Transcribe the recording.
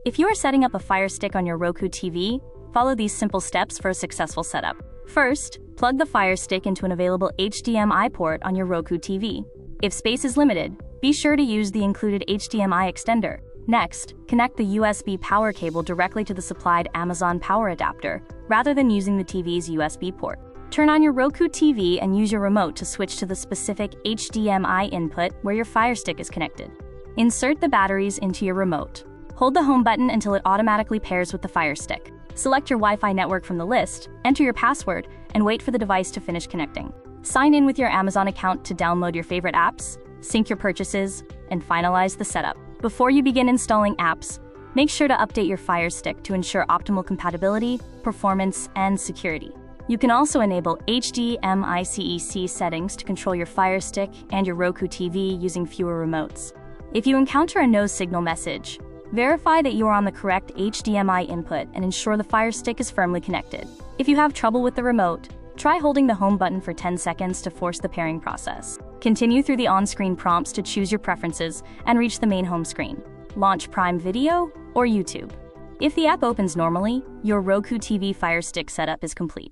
If you are setting up a Firestick on your Roku TV, follow these simple steps for a successful setup. First, plug the Firestick into an available HDMI port on your Roku TV. If space is limited, be sure to use the included HDMI extender. Next, connect the USB power cable directly to the supplied Amazon power adapter, rather than using the TV's USB port. Turn on your Roku TV and use your remote to switch to the specific HDMI input where your Firestick is connected. Insert the batteries into your remote. Hold the home button until it automatically pairs with the Firestick. Select your Wi-Fi network from the list, enter your password, and wait for the device to finish connecting. Sign in with your Amazon account to download your favorite apps, sync your purchases, and finalize the setup. Before you begin installing apps, make sure to update your Firestick to ensure optimal compatibility, performance, and security. You can also enable HDMI-CEC settings to control your Firestick and your Roku TV using fewer remotes. If you encounter a no signal message, verify that you are on the correct HDMI input and ensure the Firestick is firmly connected. If you have trouble with the remote, try holding the home button for 10 seconds to force the pairing process. Continue through the on-screen prompts to choose your preferences and reach the main home screen. Launch Prime Video or YouTube. If the app opens normally, your Roku TV Firestick setup is complete.